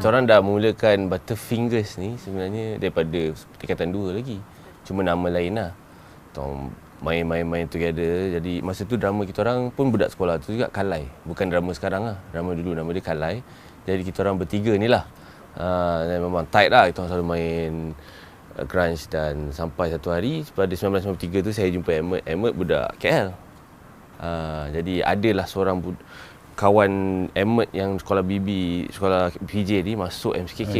kita orang dah mulakan Butterfingers ni sebenarnya daripada tingkatan 2 lagi. Cuma nama lain lah. Kita main together. Jadi masa tu drama kita orang pun budak sekolah tu juga Kalai. Bukan drama sekarang lah. Drama dulu nama dia Kalai. Jadi kita orang bertiga ni lah. Dan memang tight lah. Kita orang selalu main grunge dan sampai satu hari pada 1993 tu saya jumpa Emmett. Emmett budak KL. Jadi adalah seorang kawan Emmett yang sekolah sekolah PJ ni masuk MCKK.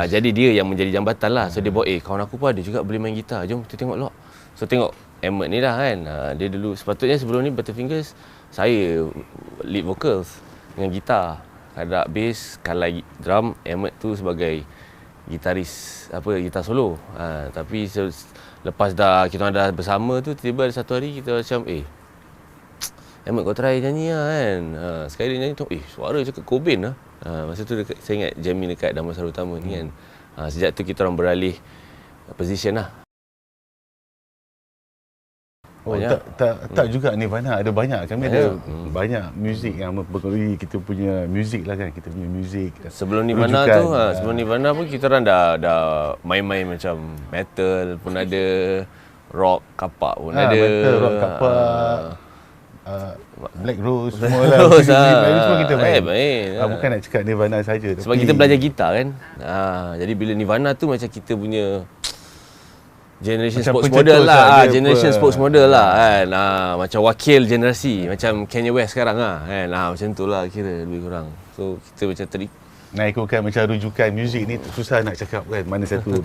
Jadi dia yang menjadi jambatan lah. So dia bawa, kawan aku pun ada juga boleh main gitar. Jom kita tengok lok. So tengok Emmett ni lah kan. Dia dulu sepatutnya sebelum ni Butterfingers saya lead vocals dengan gitar. Ada bass, Kalai drum, Emmett tu sebagai gitaris gitar solo. Tapi lepas kita dah bersama tu tiba ada satu hari kita macam Emmett kau try nyanyi lah kan. Sekali dia nyanyi tu suara cakap Cobain lah. Masa tu saya ingat jamming dekat Damansara Utama ni kan. Sejak tu kita orang beralih position lah. Tak juga Nirvana ada banyak. Kami ada banyak muzik yang mempengaruhi kita punya muzik lah kan. Kita punya muzik. Sebelum Nirvana tu sebelum Nirvana pun kita orang dah main-main macam metal pun ada, rock kapak pun ada. Metal, rock kapak. Black Rose semua lah. Semua kita main. Bukan nak cakap Nirvana saja. Sebab kita belajar gitar kan. Jadi bila Nirvana tu macam kita punya generation macam sports model lah. Generation sports model lah kan. Macam wakil generasi. Macam Kanye West sekarang lah kan. Macam tu lah kira lebih kurang. So kita macam ikutkan macam rujukan muzik ni susah nak cakap kan. Mana satu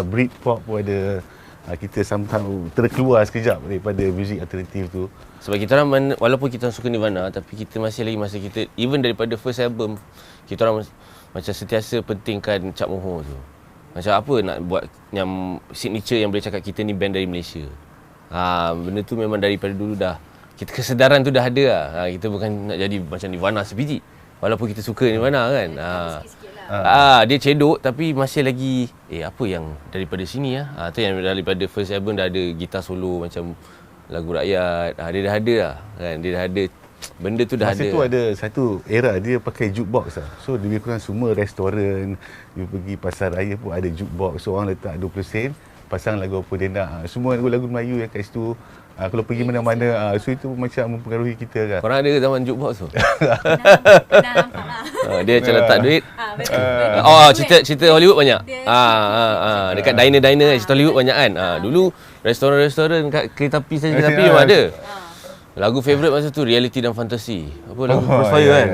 Britpop pun ada. Kita somehow terkeluar sekejap daripada muzik alternatif tu. Sebab kita orang walaupun kita suka Nirvana tapi kita masih lagi masa kita even daripada first album kita orang macam sentiasa pentingkan Cap Moho tu. Macam apa nak buat yang signature yang boleh cakap kita ni band dari Malaysia. Benda tu memang daripada dulu dah kita kesedaran tu dah ada lah. Kita bukan nak jadi macam Nirvana sebiji. Walaupun kita suka Nirvana kan. Dia cedok tapi masih lagi apa yang daripada sini lah. Tu yang daripada first album dah ada gitar solo macam lagu rakyat. Dia dah ada lah kan. Dia dah ada benda tu dah ada. Masa tu ada satu era dia pakai jukebox lah. So lebih kurang semua restoran, you pergi pasar raya pun ada jukebox. So orang letak 20 sen, pasang lagu apa dia nak. Semua lagu-lagu Melayu yang kat situ. Kalau pergi mana-mana, so itu macam mempengaruhi kita kan. Korang ada ke zaman jukebox tu? Pernah nampak lah. Dia macam letak duit. Cerita Hollywood banyak. Dekat diner cerita Hollywood banyak kan. Dulu restoran-restoran kat kereta api memang ada. Lagu favourite masa tu reality dan fantasi. Apa lagu Crossfire kan?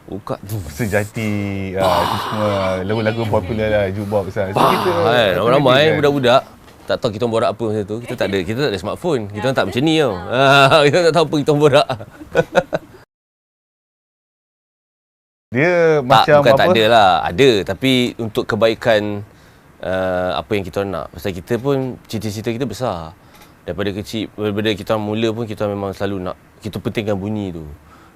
Buka tu Sejati, itu semua lagu-lagu popular lah jukebox lah. So kita ramai budak-budak tak tahu kita borak apa masa tu. Kita tak ada smartphone. Kita tak macam ni tau. Kita tak tahu apa kita borak. Dia macam bukan apa? Tak ada lah. Ada tapi untuk kebaikan apa yang kita nak. Pasal kita pun cita-cita kita besar. Daripada kecil, daripada kita mula pun kita memang selalu nak kita pentingkan bunyi tu.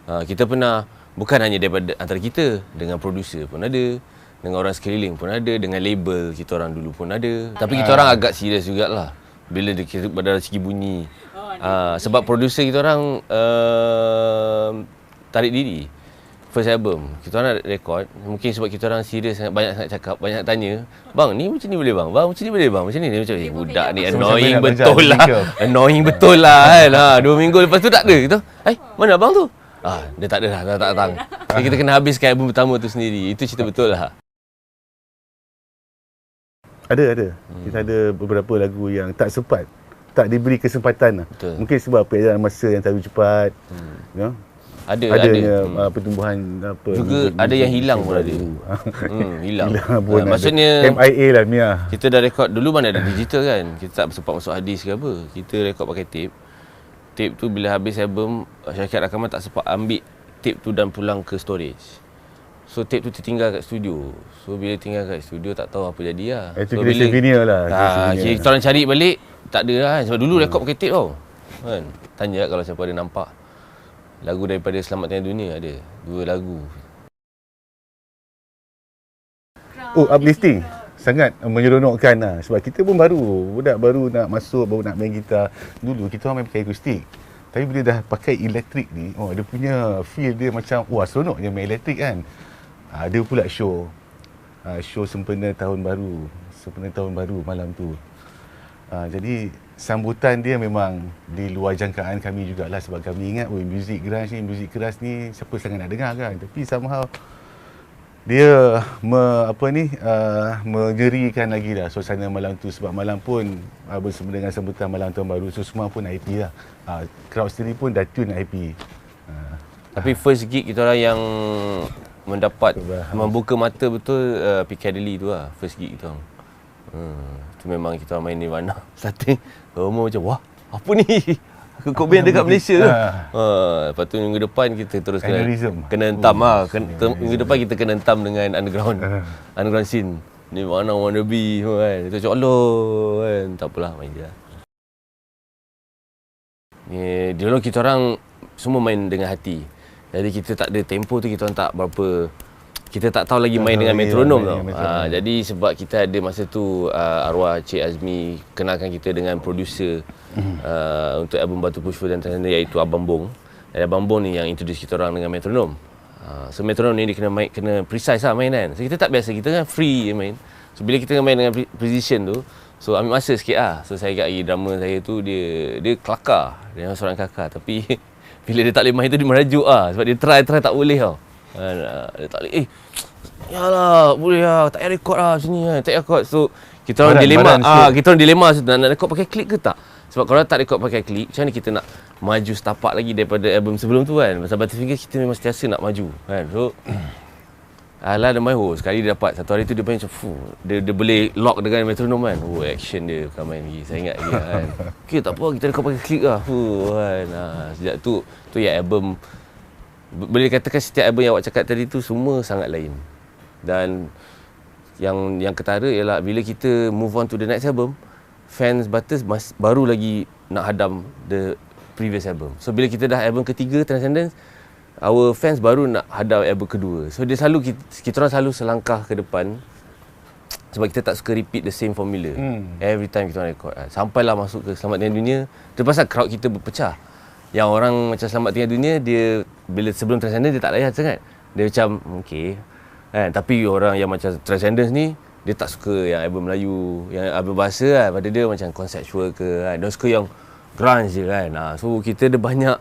Kita pernah bukan hanya daripada antara kita, dengan producer pun ada, dengan orang sekeliling pun ada, dengan label kita orang dulu pun ada. Tapi kita orang agak serius jugalah bila kita pada segi bunyi. Sebab producer kita orang tarik diri. First album, kita orang nak rekod. Mungkin sebab kita orang serius, banyak nak cakap, banyak nak tanya. Bang, ni macam ni boleh bang? Bang, macam ni boleh bang? Macam ni? Macam budak ni annoying betul lah. Annoying betul lah kan. 2 minggu lepas tu tak ada. Kita, mana abang tu? Dia tak ada dah, dah tak datang. Jadi kita kena habiskan album pertama tu sendiri. Itu cerita betul lah. Ada. Kita ada beberapa lagu yang tak sempat, tak diberi kesempatan lah. Mungkin sebab peredaran masa yang terlalu cepat. Ada pertumbuhan apa juga ada yang hilang pun ada. Hilang pun maksudnya MIA lah Mia. Kita dah rekod dulu mana ada digital kan. Kita tak sempat masuk hadis ke apa. Kita rekod pakai tape. Tape tu bila habis album syarikat rakaman tak sempat ambil tape tu dan pulang ke storage. So tape tu tertinggal kat studio. So bila tinggal kat studio tak tahu apa jadi lah. Itu bila souvenir lah. Kita orang cari balik tak ada lah. Sebab dulu rekod pakai tape tau kan. Tanya kalau siapa ada nampak lagu daripada Selamat Tinggal Dunia ada 2 lagu. Uplifting sangat menyeronokkan lah. Sebab kita pun budak baru nak masuk, baru nak main gitar. Dulu kita orang main pakai akustik. Tapi bila dah pakai elektrik ni, dia punya feel dia macam, wah seronok je main elektrik kan. Ada pula show. Show sempena tahun baru malam tu. Jadi sambutan dia memang di luar jangkaan kami jugalah, sebab kami ingat muzik grunge ni, muzik keras ni siapa sangat nak dengar kan. Tapi somehow dia menyerikan lagi lah suasana malam tu, sebab malam pun bersama dengan sambutan malam tahun baru, so semua pun happy lah. Crowd sendiri pun dah tune happy. Tapi first gig kita orang yang mendapat membuka mata betul Piccadilly tu lah, first gig kita orang. Tu memang kita orang main Nirvana. Starting Romo macam, wah apa ni? Kod band dekat Malaysia tu. Lepas tu minggu depan kita terus kena hentam lah. Minggu depan kita kena hentam dengan underground scene. Nirvana Wannabe kan. Kita macam Allah kan. Tak apalah, main je lah. Dulu kita orang semua main dengan hati. Jadi kita tak ada tempo tu, kita orang tak berapa, kita tak tahu lagi main dengan metronom tau. Jadi sebab kita ada masa tu arwah Cik Azmi kenalkan kita dengan producer untuk album Batu Pushpa dan Transcendence, iaitu Abang Bong. Dan Abang Bong ni yang introduce kita orang dengan metronom. So metronom ni dia kena precise lah main kan. So kita tak biasa, kita kan free je main. So bila kita main dengan precision tu, so ambil masa sikit lah. So saya ingat lagi drummer saya tu dia kelakar. Dia seorang kelakar, tapi bila dia tak boleh main tu dia merajuk lah. Sebab dia try tak boleh tau. Dia tak boleh, yalah boleh lah, tak payah rekod lah sini kan, tak payah rekod. So kita orang dilema, kita orang dilema nak rekod pakai klik ke tak. Sebab kalau tak rekod pakai klik, macam mana kita nak maju setapak lagi daripada album sebelum tu kan. Pasal Butterfingers kita memang sentiasa nak maju kan. So alah dia main, sekali dia dapat, satu hari tu dia main macam dia boleh lock dengan metronom kan. Action dia bukan main lagi, saya ingat lagi kan. Okay, tak apa, kita rekod pakai klik lah kan. Sejak tu ya album, boleh dikatakan setiap album yang awak cakap tadi tu semua sangat lain. Dan yang ketara ialah bila kita move on to the next album, fans Butters baru lagi nak hadam the previous album. So bila kita dah album ketiga Transcendence, our fans baru nak hadam album kedua. So dia selalu kita orang selalu selangkah ke depan, sebab kita tak suka repeat the same formula every time kita orang record. Sampailah masuk ke Selamat Tinggal Dunia, terpaksa crowd kita berpecah. Yang orang macam Selamat Tinggal Dunia, dia bila sebelum Transcendence dia tak layan sangat. Dia macam okey kan. Tapi orang yang macam Transcendence ni, dia tak suka yang album Melayu, yang album bahasa kan. Pada dia macam conceptual ke kan. Dia suka yang grunge je kan. So kita ada banyak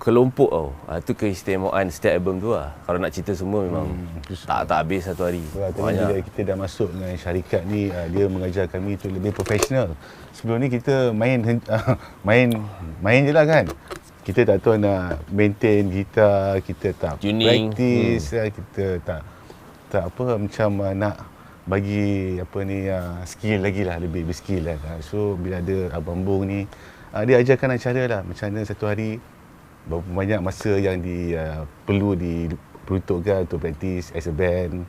kelompok tau. Itu keistimewaan setiap album tu lah. Kalau nak cerita semua memang tak habis satu hari. Bila kita dah masuk dengan syarikat ni, dia mengajar kami tu lebih profesional. Sebelum ni kita main je lah kan. Kita tak tahu nak maintain gitar, kita tak tuning, practice, kita tak macam nak bagi skill lagi lah, lebih skill lah. So bila ada Abang Bong ni, dia ajarkan cara lah macam mana satu hari berapa banyak masa yang perlu diperuntukkan untuk praktis as a band.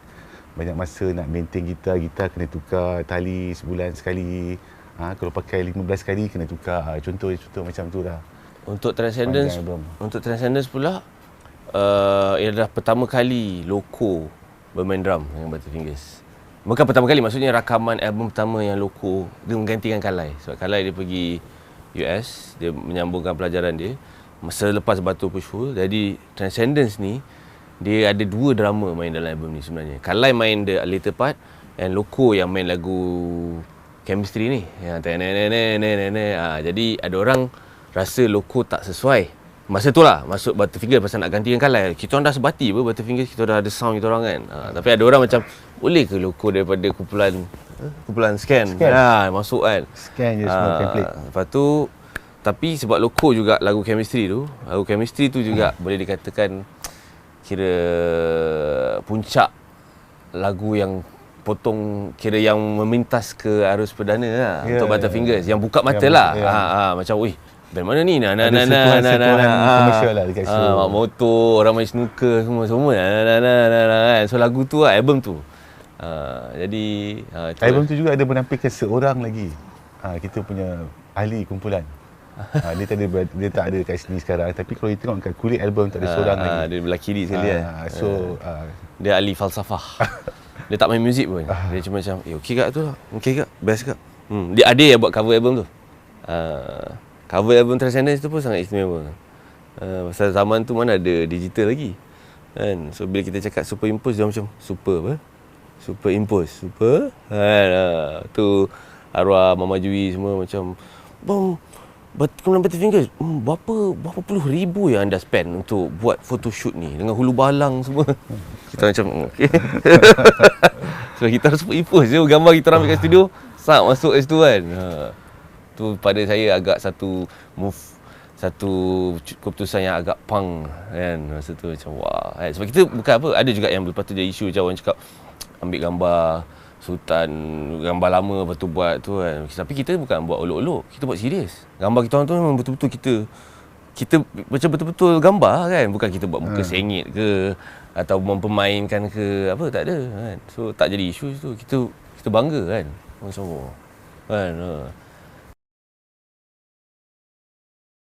Banyak masa nak maintain gitar kena tukar tali sebulan sekali. Kalau pakai 15 kali kena tukar. Contoh macam tu lah. Untuk Transcendence pula, ialah pertama kali Loco bermain drum dengan Butterfingers. Bukan pertama kali, maksudnya rakaman album pertama yang Loco dia menggantikan Kalai. Sebab Kalai dia pergi US, dia menyambungkan pelajaran dia masa lepas Batu Pushpa. Jadi Transcendence ni dia ada dua drama main dalam album ni sebenarnya. Kalai main the later part, and Loco yang main lagu Chemistry ni yang jadi ada orang rasa Loco tak sesuai masa tu lah masuk Butterfingers pasal nak gantikan Kalai. Kita orang dah sebati apa Butterfingers, kita dah ada sound kita orang kan. Tapi ada orang macam, boleh ke Loco daripada kumpulan scan masuk kan, scan je semua template. Lepas tu tapi sebab Loco juga lagu Chemistry tu juga boleh dikatakan kira puncak lagu yang potong, kira yang memintas ke arus perdana lah untuk Butterfingers, yang buka mata lah. Macam band mana ni? Komersial lah dekat situ. Motor, orang main snooker semua. So lagu tu lah, album tu. Jadi album tu juga ada menampilkan seorang lagi. Kita punya ahli kumpulan. Dia tak ada kat sini sekarang, tapi kalau kita tengok kat kulit album tak ada seorang lagi. Dia belah kiri sekali kan. Dia ahli falsafah. Dia tak main muzik pun. Dia cuma macam, okey kak tu lah. Okey kak, best kak. Dia ada yang buat cover album tu. Cover album Transcendence tu pun sangat istimewa. Pasal zaman tu mana ada digital lagi. Kan? So bila kita cakap superimpose, dia macam super apa? Superimpose. Super. Tu arwah Mama Jui semua macam, bang, kemudian Butterfingers, berapa puluh ribu yang anda spend untuk buat photoshoot ni dengan hulu balang semua. Kita macam okay. So kita harus impose je gambar kita orang ambil kat studio, masuk kat situ kan. Tu pada saya agak satu keputusan yang agak punk kan. Masa tu macam wah kan. Sebab kita bukan apa, ada juga yang lepas tu jadi isu macam orang cakap ambil gambar sultan, gambar lama lepas tu buat tu kan. Tapi kita bukan buat olok-olok, kita buat serius. Gambar kita orang tu memang betul-betul kita macam betul-betul gambar kan. Bukan kita buat muka sengit ke atau mempermainkan ke apa, tak ada kan. So tak jadi isu tu. Kita bangga kan. Macam kan.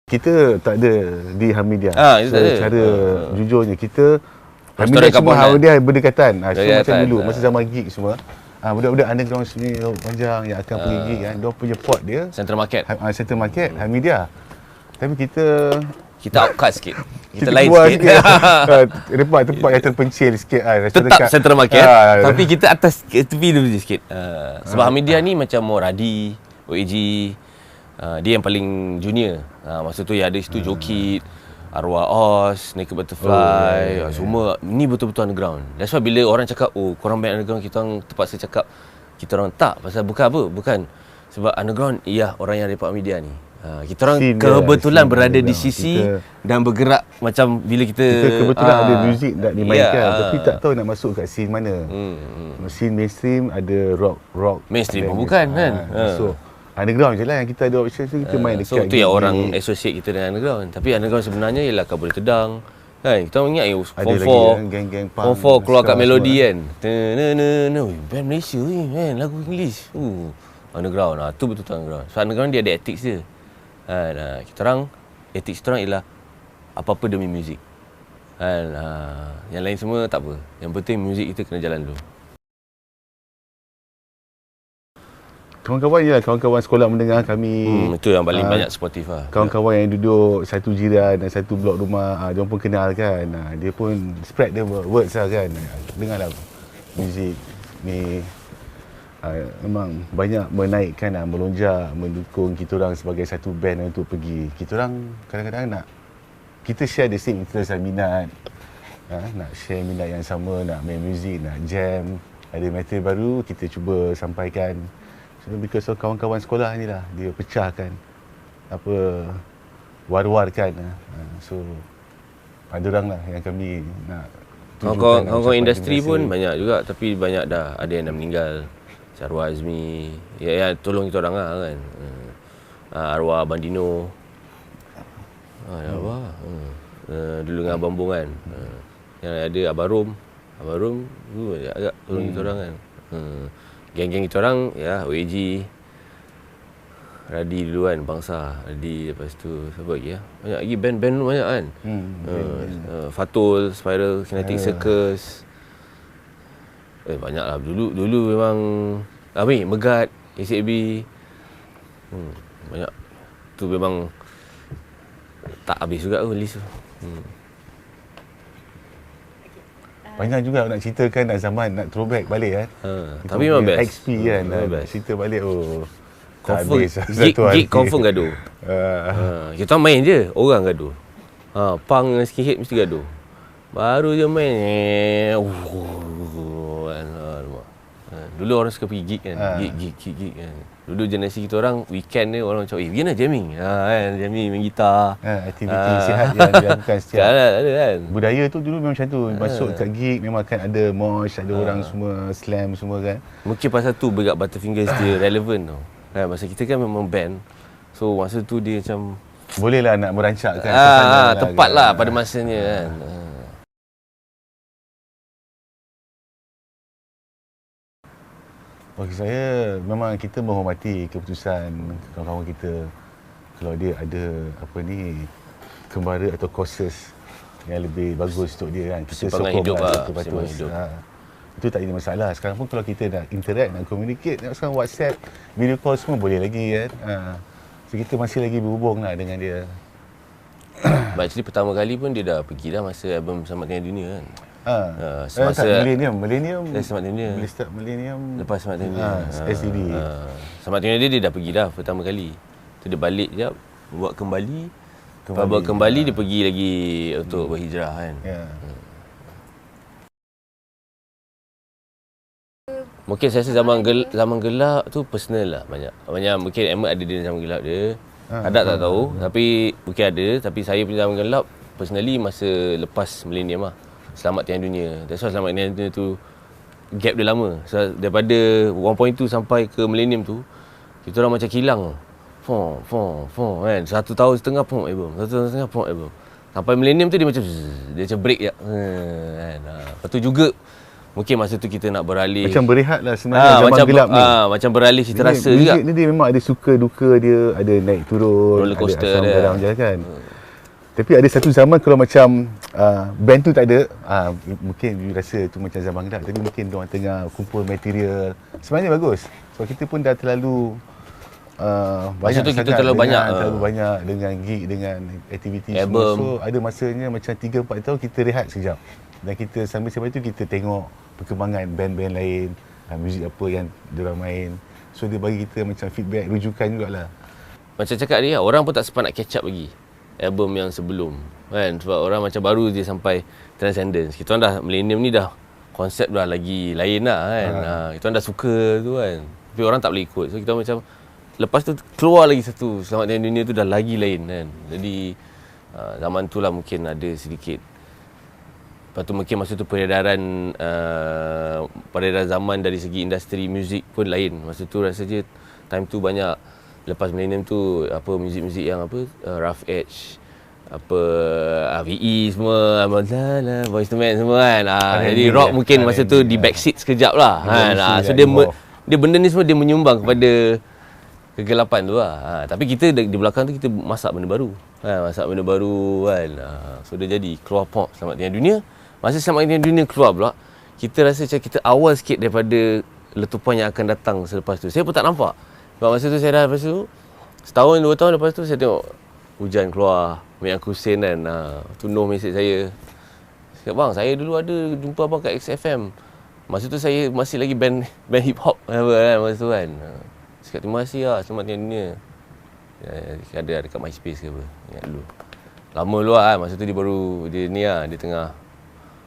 Kita tak ada di Hamidia. Secara jujurnya kita Hamidia semua Hamidia berdekatan. So macam dulu masa zaman gig semua. Budak-budak underground sini panjang yang akan pergi gig kan, dia punya port dia Central Market. Central Market Hamidia. Tapi kita outcast sikit. Kita lain sikit. Tempat yang terpencil sikit kan. Tetap Central Market. Tapi kita atas tepi dulu sikit. Sebab Hamidia ni macam Radi, OAG, dia yang paling junior. Masa tu ya ada situ Jokit, Arwah Oz, Naked Butterfly, semua ni betul-betul underground. That's why bila orang cakap, oh korang band underground, kita orang terpaksa cakap kita orang tak. Pasal bukan sebab underground, orang yang dapat media ni. Kita orang kebetulan berada di sisi dan bergerak macam bila kita kebetulan ada muzik nak dimainkan, tapi tak tahu nak masuk kat scene mana. Scene mainstream ada rock. Mainstream pun bukan kan. So underground je lah yang kita ada option tu, kita main dekat. So tu yang orang associate kita dengan underground. Tapi underground sebenarnya ialah Kabul Tedang. Kan kita ingat Form 4 geng-geng punk. Form 4 keluar kat melodi kan. Band Malaysia ni kan, lagu English. Underground. Tu betul-betul underground. So underground dia ada ethics dia. Kita orang ethics kita orang ialah apa-apa demi muzik. Yang lain semua tak apa. Yang penting muzik kita kena jalan dulu. Kawan-kawan sekolah mendengar kami. Itu yang paling banyak supportive lah. Kawan-kawan yang duduk satu jiran dan satu blok rumah, dia pun kenal kan. Dia pun spread the words lah kan. Dengarlah muzik ni. Memang banyak menaikkan, melonjak, mendukung kita orang sebagai satu band untuk pergi. Kita orang kadang-kadang kita share the same interest dan minat. Nak share minat yang sama, nak main muzik, nak jam. Ada material baru, kita cuba sampaikan. Because of kawan-kawan sekolah ni lah, dia pecahkan war-warkan. So ada orang lah yang kami nak tunjukkan. Kawan-kawan industri pun banyak juga, tapi banyak dah ada yang dah meninggal. Arwah Azmi, ya tolong kita orang lah kan. Arwah Bandino, arwah dulu dengan Abang Bong kan. Yang ada Abarum agak tolong kita orang kan. Geng-geng kita orang OAG, Radi dulu kan, Bangsa, Radi, lepas tu siapa lagi banyak lagi band-band banyak kan. Fatul, Spiral, Kinetic Circus. Banyaklah dulu memang Megat, ACB. Banyak. Tu memang tak habis juga list tu. Banyak juga nak ceritakan, nak zaman, nak throwback balik kan. Tapi memang best. XP kan, cerita balik confirm gig confirm gaduh. Kita main je, orang gaduh. Punk dengan skinhead mesti gaduh. Baru je main. Dulu orang suka pergi gig kan. Gig kan. Dulu generasi kita orang weekend ni orang macam pergi nak jamming. Jamming main gitar. Aktiviti sihat yang dilakukan setiap. Ada kan. Budaya tu dulu memang macam tu. Masuk kat gig memang akan ada mosh, ada orang semua slam semua kan. Mungkin pasal tu Begat Butterfingers dia relevant tau. Kan masa kita kan memang band. So masa tu dia macam bolehlah nak merancakkan tepatlah pada masanya kan. Bagi saya, memang kita menghormati keputusan kawan-kawan kita. Kalau dia ada kembara atau courses yang lebih bagus untuk dia kan, kita sokong lah. Itu tak ada masalah. Sekarang pun kalau kita nak interact, nak communicate, sekarang WhatsApp, video call semua boleh lagi kan. So kita masih lagi berhubung lah dengan dia. But actually pertama kali pun dia dah pergi dah masa album Selamat Tinggal Dunia kan. Semasa Millennium Selamat Tinggal Dunia. boleh start Millennium Lepas Selamat Tinggal Dunia. SCD. Selamat Tinggal Dunia dia dah pergi dah pertama kali. Tu dia balik sekejap, buat kembali. Lepas buat kembali dia pergi lagi untuk berhijrah kan. Mungkin saya rasa zaman gelap tu personal lah banyak. Mungkin Ahmad ada dia zaman gelap dia. Ada tak tahu tapi mungkin ada, tapi saya punya zaman gelap personally masa lepas Millennium lah. Selamat Tinggal Dunia. That's why Selamat Tinggal Dunia tu gap dia lama. So, daripada 1.2 sampai ke Millennium tu kita orang macam kilang. Kan. 1 tahun setengah pun album. 1 tahun setengah pun album. Sampai Millennium tu dia macam break je. Kan. Lepas tu juga mungkin masa tu kita nak beralih. Macam berehat lah sebenarnya zaman gelap ni. Macam beralih cita rasa juga. Muzik ni dia memang ada suka duka dia, ada naik turun, roller coaster ada asam dia. garam je kan. Tapi ada satu zaman kalau macam band tu tak ada, mungkin you rasa tu macam zaman gelap. Tapi mungkin diorang tengah kumpul material. Sebenarnya bagus. Sebab kita pun dah terlalu banyak tu kita sangat terlalu banyak dengan gig, dengan aktiviti album. semua. So ada masanya macam 3-4 tahun kita rehat sekejap. Dan kita sambil-sambil tu kita tengok perkembangan band-band lain, muzik apa yang diorang main. So dia bagi kita macam feedback, rujukan jugalah. Macam cakap dia, orang pun tak sempat nak catch up lagi album yang sebelum kan, sebab orang macam baru je sampai Transcendence. Kita orang dah Millennium ni dah konsep dah lagi lain lah kan. Kita orang dah suka tu kan, tapi orang tak boleh ikut. So kita macam lepas tu keluar lagi satu Selamat Tinggal Dunia tu dah lagi lain kan. Jadi zaman tu lah mungkin ada sedikit. Lepas tu mungkin masa tu peredaran zaman dari segi industri muzik pun lain. Masa tu rasa je time tu banyak, lepas Millennium tu apa muzik-muzik yang apa Rough Edge, apa VE semua, Boyz II Men semua kan. Jadi rock mungkin masa tu di backseat sekejap lah kan. So dia benda ni semua dia menyumbang kepada kegelapan tu lah. Tapi kita di belakang tu kita masak benda baru. Masak benda baru kan. So dia jadi keluar pop Selamat Tinggal Dunia. Masa Selamat Tinggal Dunia keluar pula, kita rasa macam kita awal sikit daripada letupan yang akan datang selepas tu. Saya pun tak nampak. Sebab masa tu saya dah, lepas tu setahun 2 tahun lepas tu saya tengok hujan keluar, Mek Aku Sen kan. Tu Noh mesej saya. Cakap, bang saya dulu ada jumpa abang kat XFM. Masa tu saya masih lagi band hip hop apa kan masa tu kan. Cakap terima kasih lah Selamat Tinggal Dunia. Ada dekat MySpace ke apa. Ingat dulu. Lama dulu lah masa tu dia baru dia ni lah, dia tengah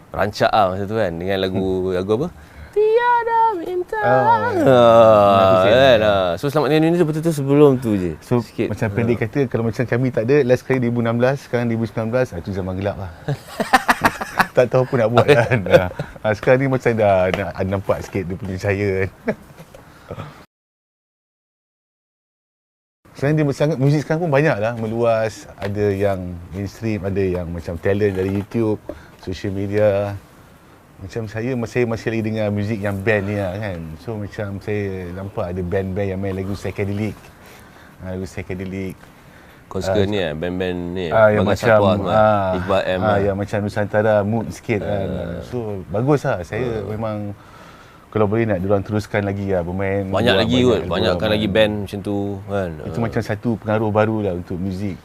rancak lah masa tu kan dengan lagu apa? Tiada minta. So Selamat Tinggal Dunia tu betul-betul sebelum tu je. So sikit. Macam pendek kata, kalau macam kami tak ada, last kali 2016, sekarang 2019, itu zaman gelap lah. Tak tahu apa nak buat kan. Sekarang ni macam dah nampak sikit dia punya cahaya kan. Sekarang dia sangat, muzik sekarang pun banyak lah, meluas. Ada yang mainstream, ada yang macam talent dari YouTube, social media. Macam saya masih lagi dengar muzik yang band ni lah kan. So macam saya nampak ada band-band yang main lagu psychedelic. Kau suka ni lah, band-band ni yang Bagas macam Satuan, Iqbal M yang macam Nusantara mood sikit kan. So bagus lah. Saya memang kalau boleh nak diorang teruskan lagi lah bermain. Banyak lagi kot, banyakkan lagi band macam tu kan. Itu macam satu pengaruh baru lah untuk muzik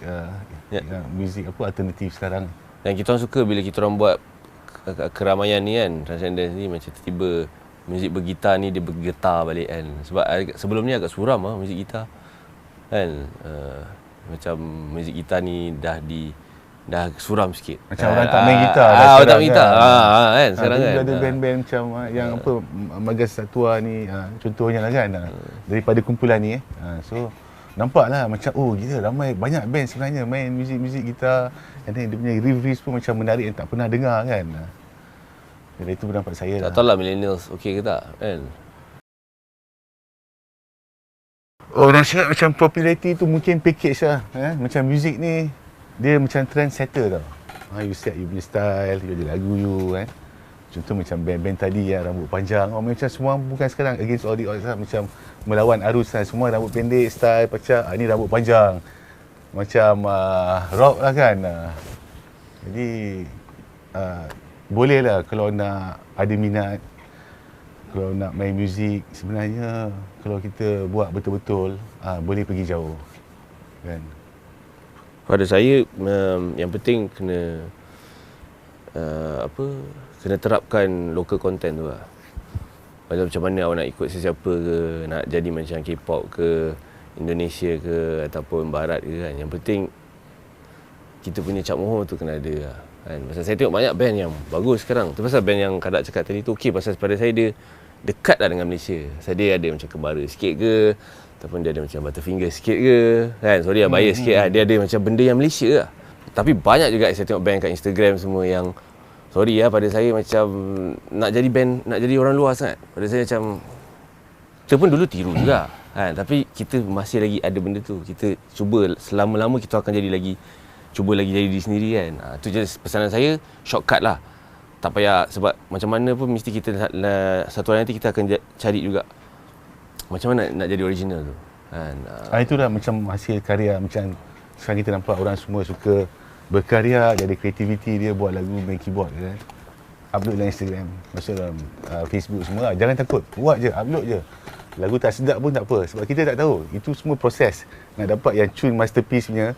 muzik apa alternatif sekarang. Dan kita orang suka bila kita orang buat keramaian ni kan, Transcendence ni macam tiba-tiba muzik bergitar ni dia bergetar balik kan. Sebab sebelum ni agak suram lah muzik gitar kan. Macam muzik gitar ni dah suram sikit. Macam orang tak main gitar. Orang tak main gitar. Kan sekarang kan. Ada band-band macam yang apa Bagas Satwa ni contohnya lah kan. Daripada kumpulan ni so nampaklah macam gila ramai banyak band sebenarnya main muzik gitar. And then dia punya riff pun macam menarik yang tak pernah dengar kan. Jadi itu pendapat saya lah. Tak tahulah millennials okey ke tak kan. Orang cakap macam populariti tu mungkin package lah. Macam muzik ni dia macam trendsetter tau. You set you punya style, you ada lagu you kan. Contoh macam band-band tadi yang rambut panjang. Macam semua bukan sekarang against all the odds lah. Macam melawan arus lah. Semua rambut pendek, style pacak. Ni rambut panjang. Macam rock lah kan. Jadi boleh lah kalau nak ada minat. Kalau nak main muzik sebenarnya kalau kita buat betul-betul boleh pergi jauh. kan. Pada saya yang penting kena kena terapkan local content tu lah. Macam mana awak nak ikut sesiapa ke, nak jadi macam K-pop ke, Indonesia ke ataupun barat ke kan. Yang penting kita punya cap mohon tu kena ada lah. Kan? Pasal saya tengok banyak band yang bagus sekarang. Tu pasal band yang Kadak cakap tadi tu okey, pasal pada saya dia dekat lah dengan Malaysia. Pasal dia ada macam Kebara sikit ke, ataupun dia ada macam Butterfinger sikit ke, kan. Sorry lah bias sikit lah. Dia ada macam benda yang Malaysia lah. Tapi banyak juga saya tengok band kat Instagram semua yang sorry lah, pada saya macam nak jadi band, nak jadi orang luar sangat. Pada saya macam kita pun dulu tiru juga kan, tapi kita masih lagi ada benda tu. Kita cuba selama-lama kita akan jadi lagi, cuba lagi jadi diri sendiri kan. Tu je pesanan saya, shortcut lah. Tak payah, sebab macam mana pun mesti kita satu hari nanti kita akan cari juga macam mana nak jadi original tu kan. Itulah macam hasil karya. Macam sekarang kita nampak orang semua suka berkarya, jadi kreativiti dia buat lagu, main keyboard kan. Upload dalam Instagram, masuk dalam Facebook semua. Jangan takut, buat je, upload je. Lagu tak sedap pun tak apa, sebab kita tak tahu. Itu semua proses. Nak dapat yang tune masterpiece punya,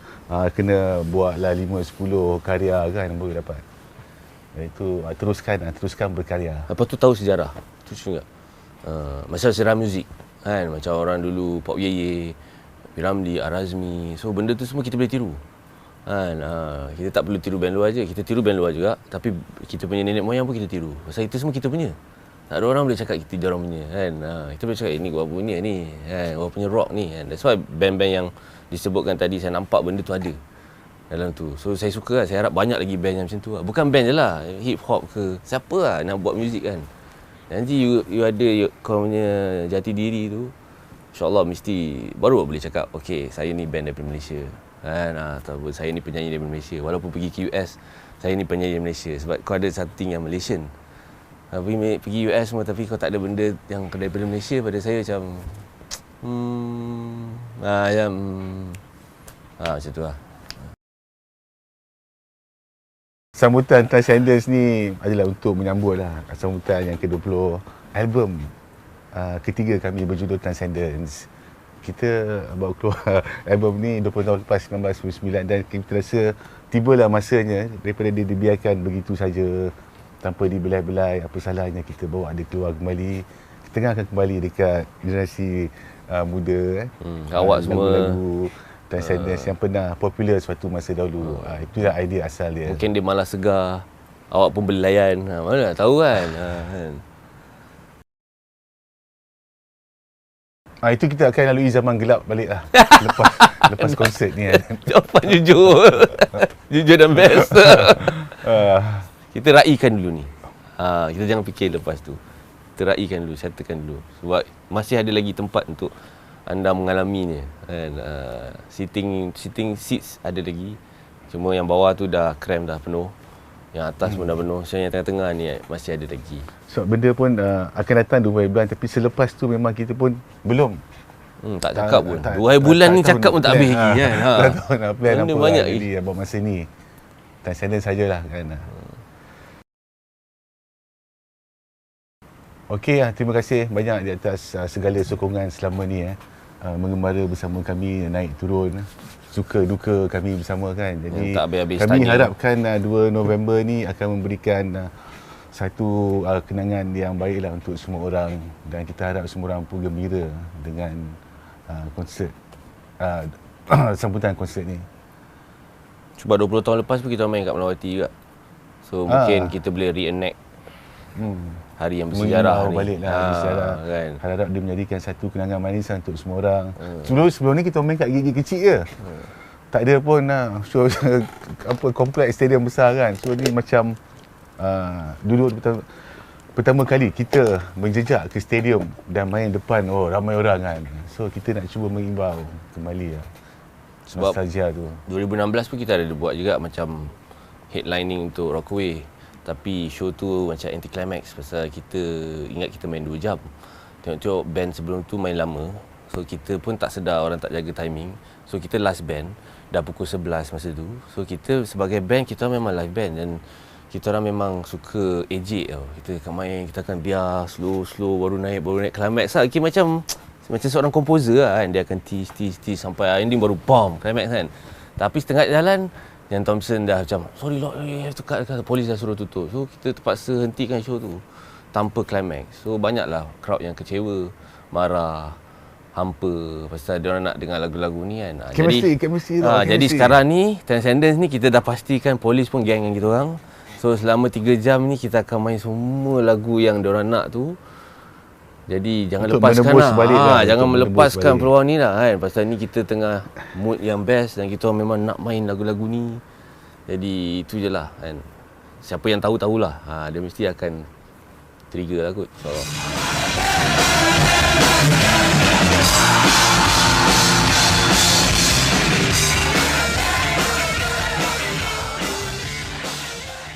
kena buatlah 5-10 karya kan baru dapat. Itu teruskan berkarya. Lepas tu tahu sejarah. Tu juga. Macam sejarah muzik kan, macam orang dulu Pop Yeye, Piramli, Arazmi. So benda tu semua kita boleh tiru. Kan, kita tak perlu tiru band luar je, kita tiru band luar juga, tapi kita punya nenek moyang pun kita tiru. Pasal itu semua kita punya. Tak ada orang boleh cakap kita dia orang punya kan. Kita boleh cakap ni gua punya ni kan, gua punya rock ni kan. That's why band-band yang disebutkan tadi saya nampak benda tu ada dalam tu. So saya suka lah, saya harap banyak lagi band yang macam tu lah. Bukan band je lah, hip hop ke, siapa lah nak buat muzik kan. Nanti you ada kau punya jati diri tu, InsyaAllah mesti baru boleh cakap okey saya ni band daripada Malaysia kan, ataupun saya ni penyanyi dari Malaysia. Walaupun pergi ke US, saya ni penyanyi dari Malaysia. Sebab kau ada something yang Malaysian. Pergi US semua tapi kau tak ada benda yang daripada Malaysia, pada saya macam macam tu lah. Sambutan Transcendence ni adalah untuk menyambut lah sambutan yang ke-20 album ketiga kami berjudul Transcendence. Kita bawa keluar album ni 20 tahun lepas, 1999, dan kita rasa tibalah masanya daripada dia dibiarkan begitu saja tanpa dibelai-belai. Apa salahnya kita bawa dia keluar kembali, ketengahkan kembali dekat generasi muda awak semua lagu-lagu Transcendence yang pernah popular suatu masa dahulu. Itulah idea asal dia. Mungkin dia malas segar, awak pun berlayan, mana nak tahu kan. Itu kita akan lalui zaman gelap balik lah lepas konsert ni kan. Jawapan jujur. Jujur dan best. Kita raikan dulu ni. Kita jangan fikir lepas tu. Kita raikan dulu, settlekan dulu. Sebab masih ada lagi tempat untuk anda mengalaminya kan. Sitting seats ada lagi. Cuma yang bawah tu dah cram, dah penuh. Yang atas pun dah penuh. So yang tengah-tengah ni masih ada lagi. So benda pun akan datang 2 bulan, tapi selepas tu memang kita pun belum. Tak cakap pun. 2 bulan ni cakap pun tak habis lagi kan. Tak tahu nak plan benda apa banyak jadi abang masa ni. Transcendence sajalah kan. Okey, terima kasih banyak di atas segala sokongan selama ni mengembara bersama kami, naik turun, suka duka kami bersama kan. Jadi tak habis-habis kami tanya. harapkan 2 November ni akan memberikan satu kenangan yang baiklah untuk semua orang, dan kita harap semua orang pun gembira dengan konsert sambutan konsert ni. Cuba 20 tahun lepas pun kita main kat Melawati juga. So mungkin kita boleh reenact hari yang bersejarah ni. Baliklah bersejarah kan. Harap dia menjadikan satu kenangan manis untuk semua orang. Sebelum ni kita main kat gig kecil je. Tak ada pun show kompleks stadium besar kan. So ni macam dulu pertama kali kita menjejak ke stadium dan main depan ramai orang kan. So kita nak cuba mengimbau kembali sebab nostalgia tu. 2016 pun kita ada buat juga macam headlining untuk Rockaway. Tapi show tu macam anti-climax pasal kita ingat kita main 2 jam. Tengok-tengok band sebelum tu main lama. So kita pun tak sedar, orang tak jaga timing. So kita last band dah pukul 11 masa tu. So kita sebagai band, kita memang live band dan kita orang memang suka ejek tau. Kita akan main, kita akan biar slow baru naik climax lah. Macam macam seorang komposer lah kan. Dia akan tease sampai ending baru bom, climax kan. Tapi setengah jalan Jan Thompson dah macam, sorry Lord, dekat, polis dah suruh tutup. So kita terpaksa hentikan show tu tanpa climax. So banyaklah crowd yang kecewa, marah, hampa pasal dia orang nak dengar lagu-lagu ni kan. Jadi sekarang ni Transcendence ni kita dah pastikan polis pun geng dengan kita orang. So selama 3 jam ni kita akan main semua lagu yang dia orang nak tu. Jadi jangan untuk lepaskan lah. Jangan melepaskan peluang ni lah kan. Pasal ni kita tengah mood yang best dan kita orang memang nak main lagu-lagu ni. Jadi itu je lah kan. Siapa yang tahu-tahulah. Dia mesti akan trigger lah kot. InsyaAllah.